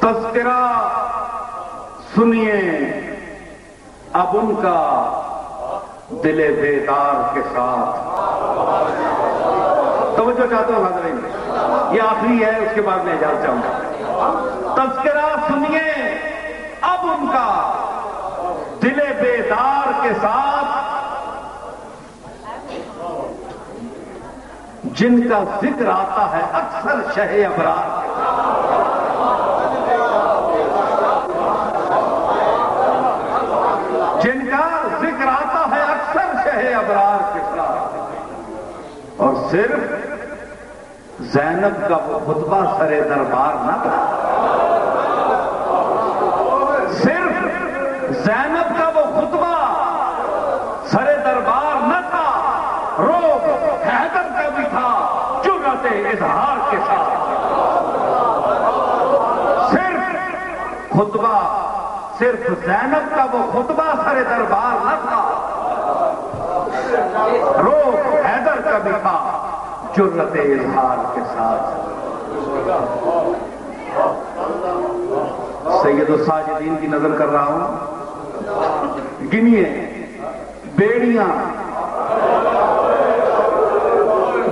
تذکرہ سنیے اب ان کا دل بیدار کے ساتھ. توجہ چاہتا ہوں حاضرین، یہ آخری ہے، اس کے بعد میں اجازت چاہوں گا. تذکرہ سنیے اب ان کا دل بیدار کے ساتھ، جن کا ذکر آتا ہے اکثر شہ ابرار کے ساتھ. جن کا ذکر آتا ہے اکثر شہ ابرار کے ساتھ. اور صرف زینب کا وہ خطبہ سرے دربار نہ تھا، صرف زینب کا وہ خطبہ سرے دربار نہ تھا، روب حیدر کا بھی تھا جرأت اظہار کے ساتھ. صرف خطبہ، صرف زینب کا وہ خطبہ سرے دربار نہ تھا، روب حیدر کا بھی تھا جرأت اظہار کے ساتھ. سید الساجدین کی نظر کر رہا ہوں، گنیے بیڑیاں،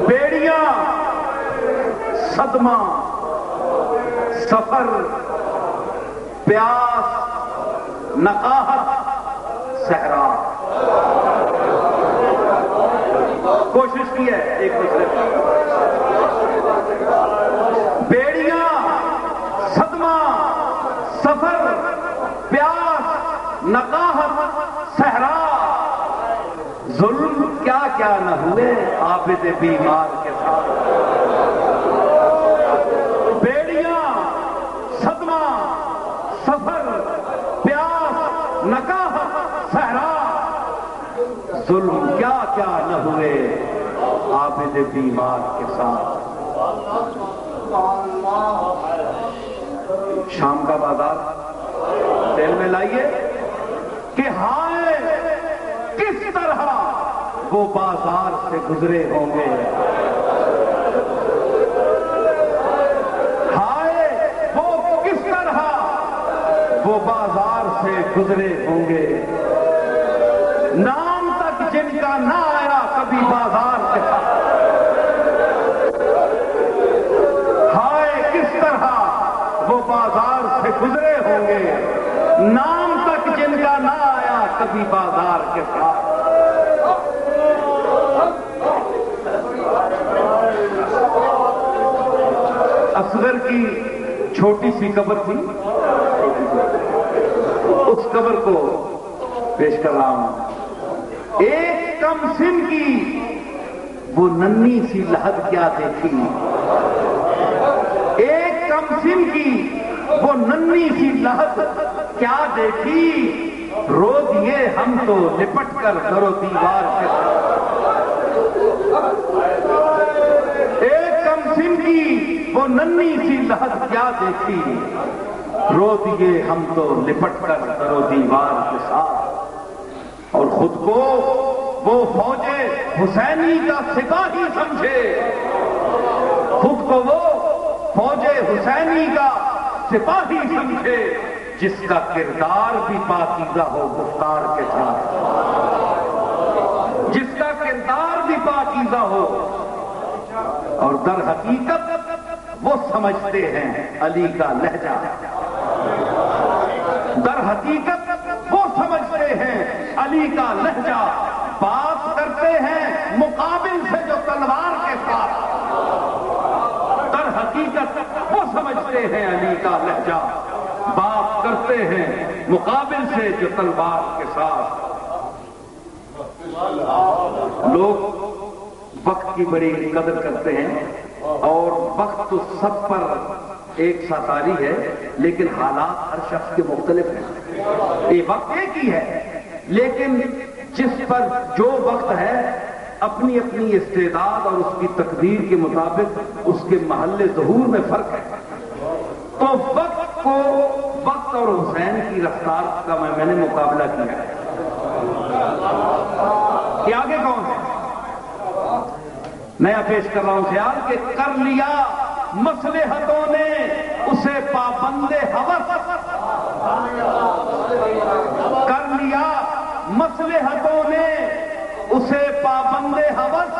بیڑیاں، صدمہ، سفر، پیاس، نقاہت، صحرا. کوشش کی ہے ایک دوسرے کی. بیڑیاں، صدمہ، سفر، پیاس، نقاہت، صحرا. ظلم کیا کیا نہ ہوئے عابد بیمار کے ساتھ. بیڑیاں، صدمہ، سفر، پیاس، نقاہت، صحرا. ظلم کیا کیا نہ ہوئے عابد بیمار کے ساتھ. شام کا بازار دل میں لائیے کہ ہائے کس طرح وہ بازار سے گزرے ہوں گے. ہائے وہ کس طرح وہ بازار سے گزرے ہوں گے. نام تک جن کا نہ آیا کبھی بازار کے ساتھ. ہائے کس طرح وہ بازار سے گزرے ہوں گے، نام تک جن کا نہ آیا کبھی بازار کے ساتھ. اصغر کی چھوٹی سی قبر تھی، اس قبر کو پیش کر رہا ہوں. ایک کم سن کی وہ ننھی سی لحد کیا دیکھی، ایک کم سن کی وہ ننھی سی لحد کیا دیکھی. رو دیے ہم تو لپٹ کر در و دیوار کے ساتھ. ایک کم سن کی وہ ننھی سی لحد کیا دیکھی، رو دیے ہم تو لپٹ کر در و دیوار کے ساتھ. اور خود کو وہ فوج حسینی کا سپاہی سمجھے، خود کو وہ فوج حسینی کا سپاہی سمجھے، جس کا کردار بھی پاکیزہ ہو گفتار کے ساتھ. جس کا کردار بھی پاکیزہ ہو. اور در حقیقت وہ سمجھتے ہیں علی کا لہجہ، در حقیقت وہ سمجھتے ہیں علی کا لہجہ. بات کرتے ہیں مقابل سے جو تلوار کے ساتھ، در حقیقت وہ سمجھتے ہیں علی کا لہجہ. بات کرتے ہیں مقابل سے جو تلوار کے ساتھ. لوگ وقت کی بڑی قدر کرتے ہیں، اور وقت تو سب پر ایک سا طاری ہے، لیکن حالات ہر شخص کے مختلف ہیں. یہ وقت ایک ہی ہے، لیکن جس پر جو وقت ہے اپنی اپنی استعداد اور اس کی تقدیر کے مطابق اس کے محل ظہور میں فرق ہے. تو وقت کو، وقت اور حسین کی رفتار کا میں نے مقابلہ کیا ہے. کہ آگے کون ہے؟ نیا پیش کر رہا ہوں خیال کہ کر لیا مصلحتوں نے اس اسے پابند ہوس کر لیا مصلحتوں نے اسے پابند ہوس،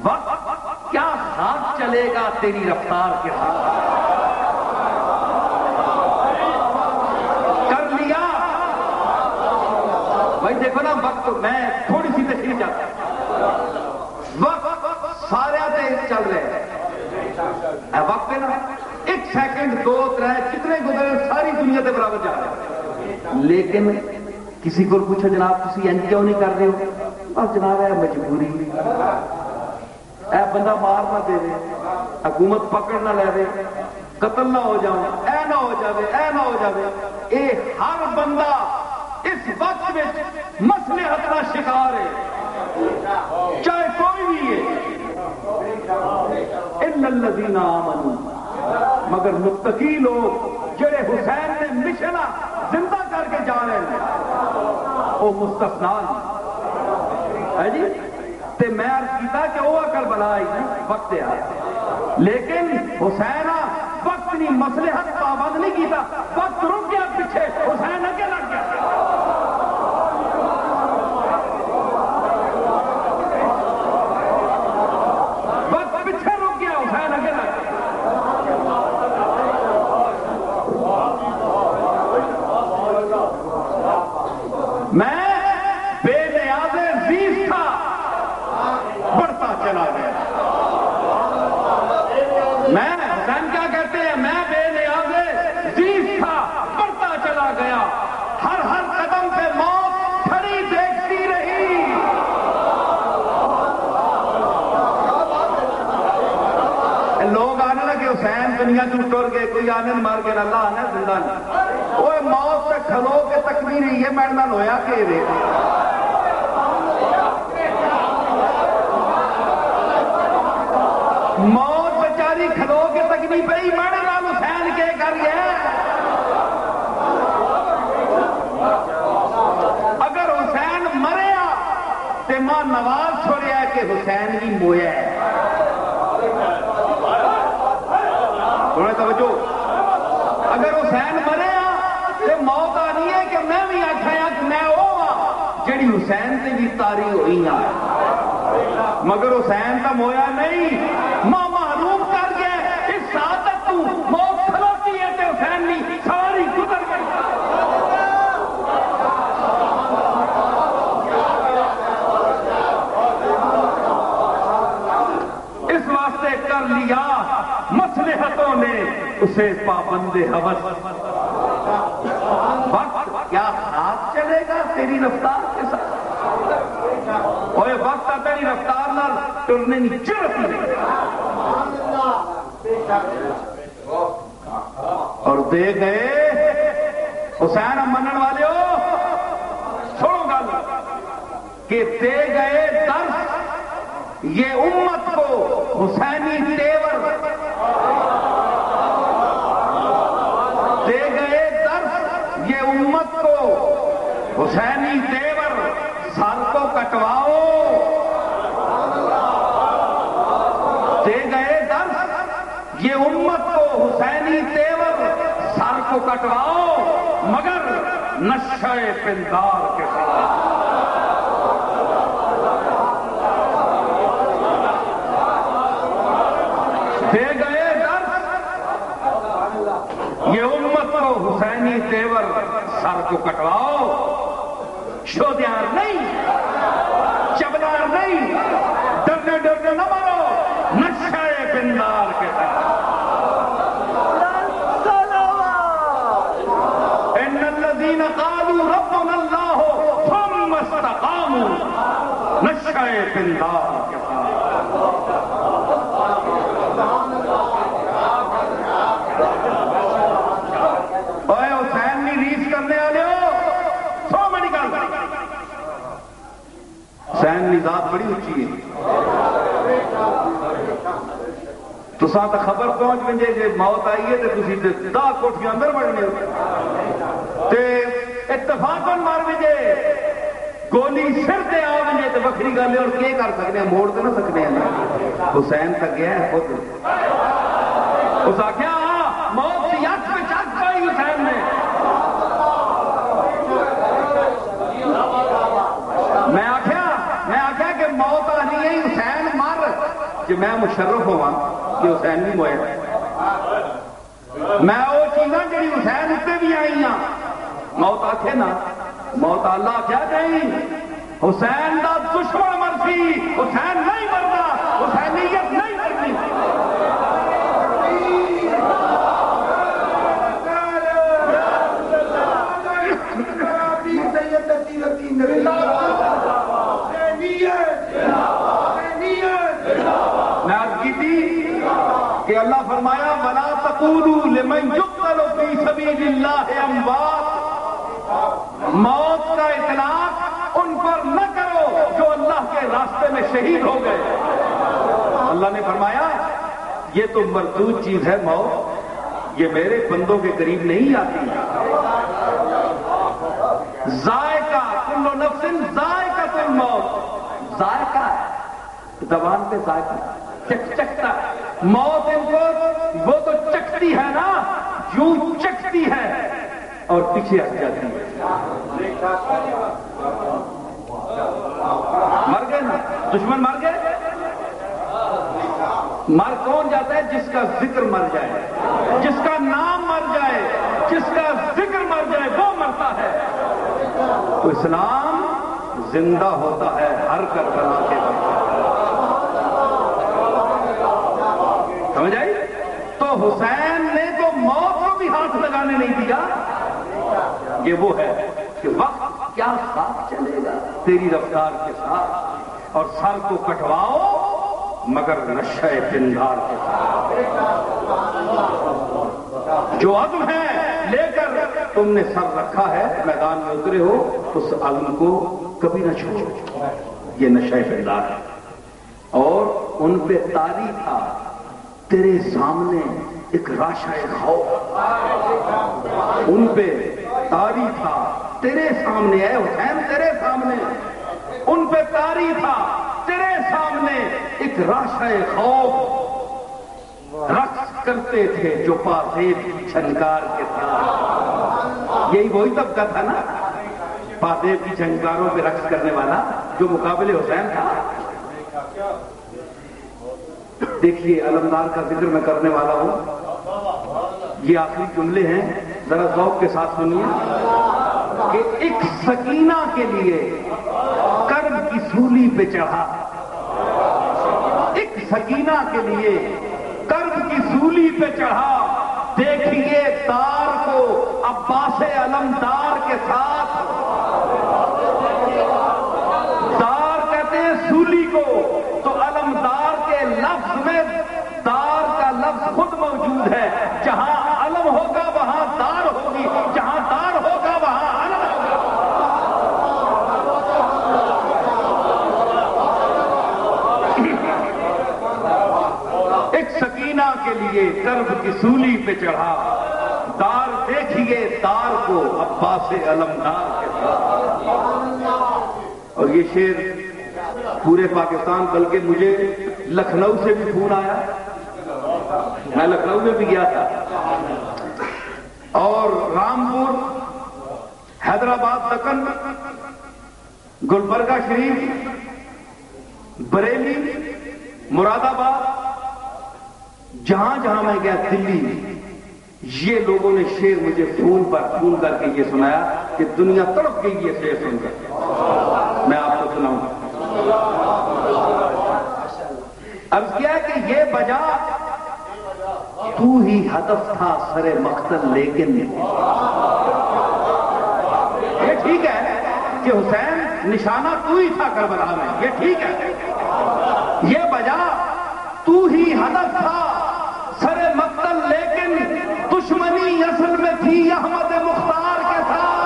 وقت کیا ساتھ چلے گا تیری رفتار کے ساتھ، کر لیا۔ بھائی دیکھو نا وقت، میں تھوڑی سی تشریح چاہتا ہوں، وقت سارے تیز چل رہے ہیں، وقت ہے نا، ایک سیکنڈ دو ترے کتنے گزرے ساری دنیا کے برابر جا رہے ہیں، لیکن کسی کو پوچھو جناب تسی این کیوں نہیں کر رہے ہو؟ اور جناب ہے مجبوری، اے بندہ مار نہ دے دے، حکومت پکڑ نہ لے دے، قتل نہ ہو جاؤں، اے نہ ہو جاوے، اے نہ ہو جاوے۔ اے ہر بندہ اس وقت میں مصلحت کا شکار ہے، چاہے کوئی بھی ہے، الا الذین آمنوا، مگر متقی لوگ جڑے حسین نے مشن زندہ کر کے جا رہے ہیں وہ مستثنا ہے جی۔ تے میں عرض کیتا کہ وہ کربلا آئی وقت آ، لیکن حسین وقت نہیں مصلحت پابند نہیں کیتا، وقت رک گیا پیچھے، حسین اگے لگ گیا۔ وقت پیچھے رک گیا، حسین اگے لگ گیا۔ میں بے نیاز عزیز تھا، بڑھتا چلا گیا۔ میں حسین کیا کہتے ہیں، میں بے نیاز عزیز تھا، بڑھتا چلا گیا، ہر ہر قدم پہ موت کھڑی دیکھتی رہی۔ لوگ آنے لگے حسین دنیا تو ٹر گئے، کوئی آنے مار کے اللہ آنے زندہ نہیں، وہ موت سے کھلو کے تکبیر یہ میڈنا ہویا کہ رے موت بیچاری کھلو کے تکبیر پہ ہی میڈ نال حسین کے کر گیا۔ اگر حسین مریا تو ماں نواز چھوڑیا کہ حسین بھی مویا ہے، توجہ، اگر حسین مرے تو موت آنی ہے کہ میں بھی آخیا کہ میں وہ ہاں جڑی حسین سے بھی تاری ہوئی ہے، مگر حسین تو مویا نہیں، ماں محروم کر گیا اس سعادت تو، موت کھلوتی ہے تو حسین نہیں ساری گزر گئی۔ اس واسطے کر لیا مصلحتوں نے اسے پابند ہوس، وقت کیا ساتھ چلے گا تیری رفتار کے ساتھ، اور وقت تیری رفتار نہ ٹرنے کی ضرورت نہیں، اور دے گئے حسین منن والے ہو سنو گل کہ دے گئے درس یہ امت کو حسینی تیور، دے گئے درس یہ امت کو حسینی تیور، سر کو کٹواؤ، دے گئے درس یہ امت کو حسینی تیور، سر کو کٹواؤ، مگر نشہ پندار کے ساتھ۔ دے گئے درس یہ امت کو حسینی تیور، سر کو کٹواؤ، شودیار نہیں، چبلار نہیں، ڈرنے ڈرنے نہ مرو، نشہ پندار کے ساتھ۔ ان الذین قالوا ربنا اللہ ثم استقاموا، نشہ پندار کے ساتھ۔ حسین نہیں ریس کرنے والے ہو، سو بڑی گل، حسین کی ذات بڑی اچھی ہے، تساں تو خبر پہنچ ونجے جی موت آئی ہے تو تسی 10 کوٹھیاں اندر بڑھنے ہو، تے اتفاقاً مر ونجے گولی سر تے آ ونجے تو وکری گل ہے، اور کی کر سکتے ہیں، موڑ تو نہ سکتے ہیں۔ حسین تک گیا ہے خود، اس آخیا میں مشرف ہوا کہ حسین بھی موئے میں وہ چیزاں جی حسین اتنے بھی آئی ہیں موت آخے نا موت اللہ کیا کہیں حسین دا دشمن مرسی حسین نہیں مرنا حسینیت نہیں مرنی میں عرض کی تھی کہ اللہ فرمایا وَلَا تَقُولُوا لِمَنْ يُقْتَلُ فِي سَبِيلِ اللَّهِ أَمْوَاتٌ موت کا اطلاق ان پر نہ کرو جو اللہ کے راستے میں شہید ہو گئے اللہ نے فرمایا یہ تو مردود چیز ہے موت یہ میرے بندوں کے قریب نہیں آتی ذائقہ کل نفس ذائقۃ الموت ذائقہ ہے زبان پہ ذائقہ چکتا موت ان کو وہ تو چکتی ہے نا یوں چکتی ہے اور پیچھے ہٹ جاتی ہے مر گئے نا دشمن مر گئے مر کون جاتا ہے جس کا ذکر مر جائے جس کا نام مر جائے جس کا ذکر مر جائے وہ مرتا ہے تو اسلام زندہ ہوتا ہے ہر کربلا کے وقت سمجھ آئی تو حسین نے تو موت کو بھی ہاتھ لگانے نہیں دیا یہ وہ ہے کہ وقت کیا ساتھ چلے گا تیری رفتار کے ساتھ اور سر کو کٹواؤ مگر نشہ پندار کے ساتھ جو عزم ہے لے کر تم نے سر رکھا ہے میدان میں اترے ہو اس عزم کو کبھی نہ چھوڑو یہ نشہ پندار ہے اور ان پہ طاری تھا تیرے سامنے ایک راشہ خوف ان پہ طاری تھا تیرے سامنے ہے حسین تیرے سامنے ان پہ طاری تھا تیرے سامنے ایک راشہ خوف رقص کرتے تھے جو پازیب کی جھنکار کے ساتھ یہی وہی طبقہ تھا نا پازیب کی جھنکاروں پہ رقص کرنے والا جو مقابلے حسین تھا دیکھیے علمدار کا ذکر میں کرنے والا ہوں یہ آخری جملے ہیں ذرا ذوق کے ساتھ سنیے کہ ایک سکینہ کے لیے کرب کی سولی پہ چڑھا ایک سکینہ کے لیے کرب کی سولی پہ چڑھا دیکھیے تار کو عباس علمدار کے ساتھ تار کہتے ہیں سولی کو تو علمدار کے لفظ میں دار کا لفظ خود موجود ہے جہاں علم ہوگا وہاں دار ہوگی جہاں دار ہوگا وہاں علم ہوگا ایک سکینہ کے لیے کرب کی سولی پہ چڑھا دار دیکھیے دار کو عباس علمدار کے ساتھ اور یہ شعر پورے پاکستان بلکہ مجھے لکھنؤ سے بھی فون آیا میں لکھنؤ میں بھی گیا تھا اور رامپور حیدرآباد دکن گلبرگہ شریف بریلی مراد آباد جہاں جہاں میں گیا دلی یہ لوگوں نے شعر مجھے فون کر کے یہ سنایا کہ دنیا تڑپ گئی یہ شعر سن کر میں آپ کو سناؤں اب کیا کہ یہ بجا تو ہی ہدف تھا سر مقتل لیکن یہ ٹھیک ہے کہ حسین نشانہ تو ہی تھا کربلا میں یہ ٹھیک ہے یہ بجا تو ہی ہدف تھا سر مقتل لیکن دشمنی اصل میں تھی احمد مختار کے ساتھ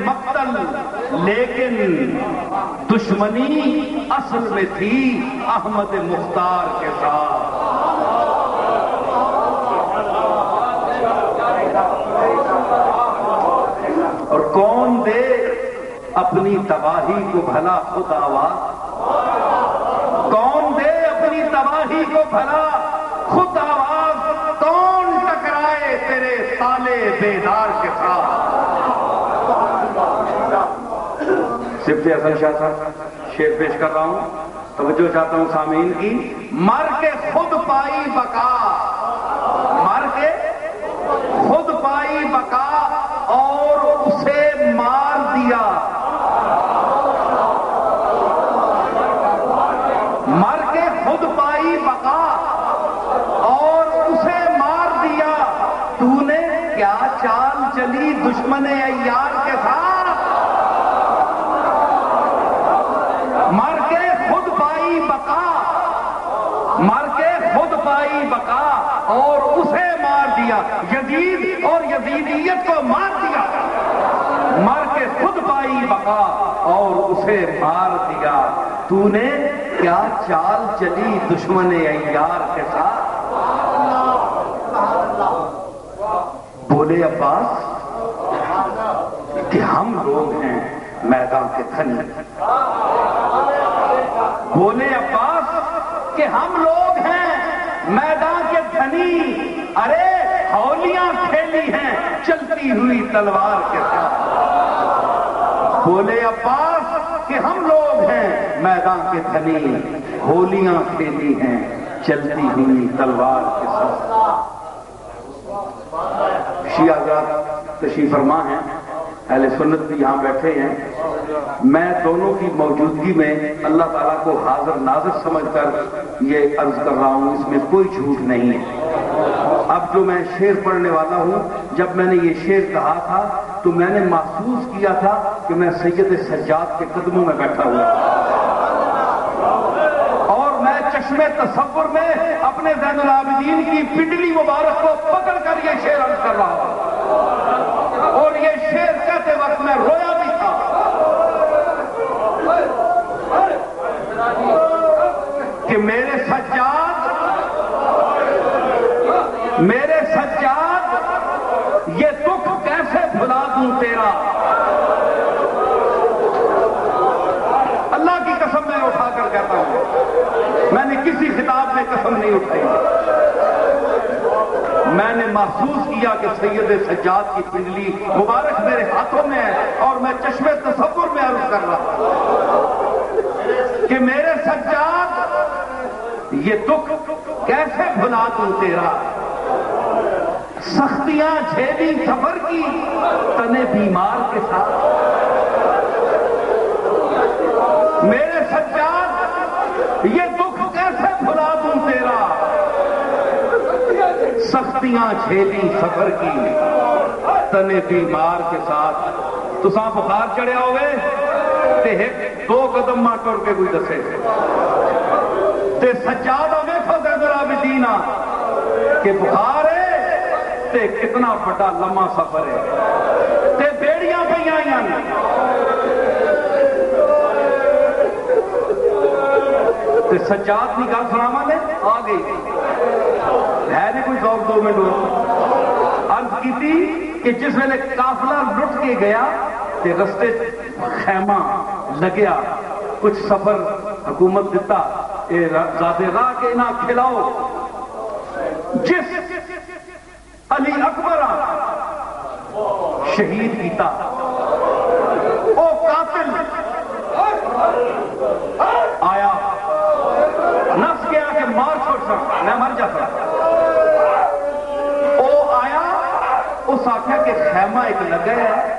مقتل، لیکن دشمنی اصل میں تھی احمد مختار کے ساتھ۔ اور کون دے اپنی تباہی کو بھلا خود آواز، کون دے اپنی تباہی کو بھلا خود آواز، کون ٹکرائے تیرے سالے بیدار کے ساتھ۔ صفت حسن شاہ صاحب شعر پیش کر رہا ہوں، توجہ چاہتا ہوں سامعین کی۔ مر کے خود پائی بقا، مر کے خود پائی بقا اور اسے مار دیا، مر کے خود پائی بقا اور اسے مار دیا، تو نے کیا چال چلی دشمن عیار کے ساتھ۔ مر کے خود پائی بقا، مر کے خود پائی بقا اور اسے مار دیا، یزید اور یزیدیت کو مار دیا، مر کے خود پائی بقا اور اسے مار دیا، تو نے کیا چال چلی دشمن عیار کے ساتھ۔ بولے عباس کہ ہم لوگ ہیں میدان کے دھنی، بولے عباس کہ ہم لوگ ہیں میدان کے دھنی، ارے ہولیاں کھیلی ہیں چلتی ہوئی تلوار کے ساتھ۔ بولے عباس کہ ہم لوگ ہیں میدان کے دھنی، ہولیاں کھیلی ہیں چلتی ہوئی تلوار کے ساتھ۔ شیعہ حضرات تشریف فرما ہیں، اہل سنت بھی یہاں بیٹھے ہیں، میں دونوں کی موجودگی میں اللہ تعالیٰ کو حاضر ناظر سمجھ کر یہ عرض کر رہا ہوں، اس میں کوئی جھوٹ نہیں ہے۔ اب جو میں شعر پڑھنے والا ہوں، جب میں نے یہ شعر کہا تھا تو میں نے محسوس کیا تھا کہ میں سید سجاد کے قدموں میں بیٹھا ہوا، اور میں چشم تصور میں اپنے زین العابدین کی پنڈلی مبارک کو پکڑ کر یہ شعر عرض کر رہا ہوں، اور یہ شعر کہتے وقت میں رویا بھی تھا۔ کہ میرے سجاد، میرے سجاد، یہ دکھ کیسے بھلا دوں تیرا، اللہ کی قسم میں اٹھا کر کہتا ہوں، میں نے کسی خطاب میں قسم نہیں اٹھائی، میں نے محسوس کیا کہ سید سجاد کی پنڈلی مبارک میرے ہاتھوں میں ہے، اور میں چشم تصور میں عرض کر رہا ہوں کہ میرے سجاد، یہ دکھ کیسے بھلا دوں تیرا، سختیاں جھیلی سفر کی تنے بیمار کے ساتھ۔ میرے سجاد، یہ دکھ کیسے بھلا دوں تیرا، سختیاں جھیلی سفر کی تنے بیمار کے ساتھ۔ تو سا بخار چڑھیا ہوئے تے دو قدم ماں ٹر کے کوئی دسے تے سجادہ ویکھو زین العابدین کہ بخار ہے تے کتنا بڑا لمحہ سفر ہے تے بیڑیاں پہ آئیاں تے سجاد کی گل سناواں نے آ گئی ہے نہیں کوئی ذوق 2 منٹ عرض کی تھی کہ جس ویلے قافلہ لٹ کے گیا تے رستے خیمہ لگیا، کچھ سفر حکومت دیتا زیادہ راہ کے نہ کھلاؤ، جس علی اکبر شہید کیتا او قاتل آیا نس گیا کہ مار چھوڑ سکتا میں مر جاتا، او آیا اس آخیا کہ خیمہ ایک لگا ہے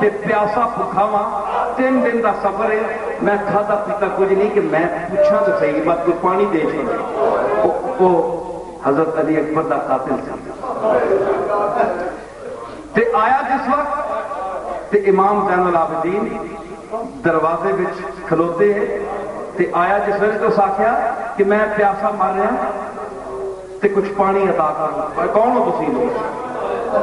تے پیاسا بھوکھا وا 3 دن کا سفر ہے، میں کھادا پیتا کچھ نہیں کہ میں پوچھا تو صحیح بات کوئی پانی دے چھوڑے، وہ حضرت علی اکبر کا قاتل تھا تے آیا جس وقت تے امام زین العابدین دروازے وچ کھلوتے ہیں تے آیا جس وقت تو آخیا کہ میں پیاسا مر رہا تے کچھ پانی عطا کرو، کون ہو تسی لوگ؟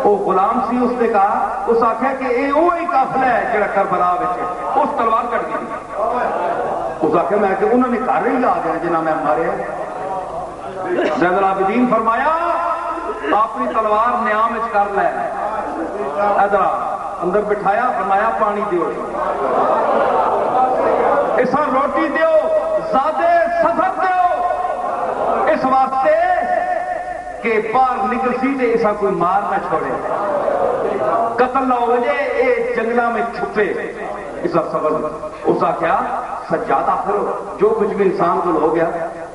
وہ غلام سی، اس نے کہا، اس آخیا کہ یہ وہی قافلہ ہے جڑا کربلا وچ اس تلوار کٹ گئی۔ اس آخیا میں کہ انہوں نے گھر ہی آ گیا جنہیں میں ماریا۔ زین العابدین فرمایا اپنی تلوار نیام وچ کر لے، ادھر اندر بٹھایا، فرمایا پانی دیو، اسا روٹی دیو، زیادہ سفر دیو، اس واسطے کہ باہر نکل سی تے اسا کوئی مار نہ چھوڑے، قتل نہ ہو جائے، اے جنگلوں میں چھپے، اسا سبر۔ اس آخیا سجاد آخر جو کچھ بھی انسان کو ہو گیا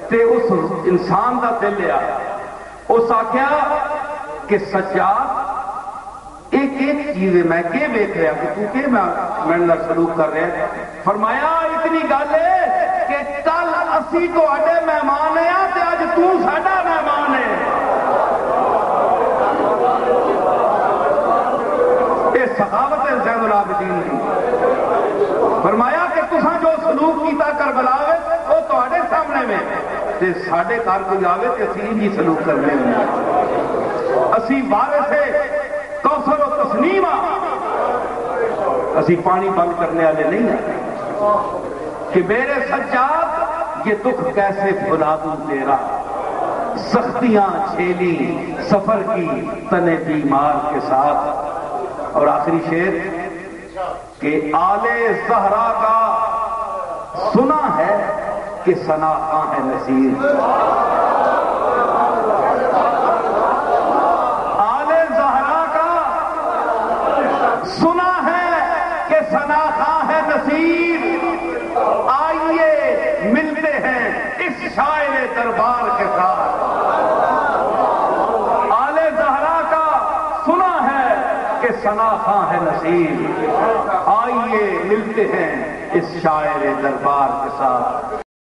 تے اس انسان دا دل لیا۔ اس آخیا کہ سجاد ایک ایک چیز ہے، میں کہ دیکھ رہا کہ تو کہ میں سلوک کر رہا ہے۔ فرمایا اتنی گل ہے کہ کل اسی تہاڈے مہمان ہیں تے اج تو ساڈا مہمان ہے۔ یہ سخاوت ہے زین العابدین کی۔ فرمایا کہ تساں جو سلوک کیتا کربلا وچ وہ تہاڈے سامنے میں تے ساڈے گھر کوئی آوے تے اسی انجی سلوک کرنے ہوں، اسی وارث کوثر و تسنیم، اسی پانی بند کرنے والے نہیں ہیں کہ میرے سجاد یہ دکھ کیسے بھلا دوں تیرا، سختیاں جھیلی سفر کی تنے بیمار کے ساتھ۔ اور آخری شعر کہ آل زہرا کا سنا ہے کہ ثنا خاں ہے نصیر، آل زہرا کا سنا ہے کہ ثنا خاں ہے نصیر، آئیے ملتے ہیں اس شاعر دربار کے ساتھ۔ آل زہرا کا سنا ہے کہ ثنا خاں ہے نصیر، آئیے ملتے ہیں اس شاعر دربار کے ساتھ۔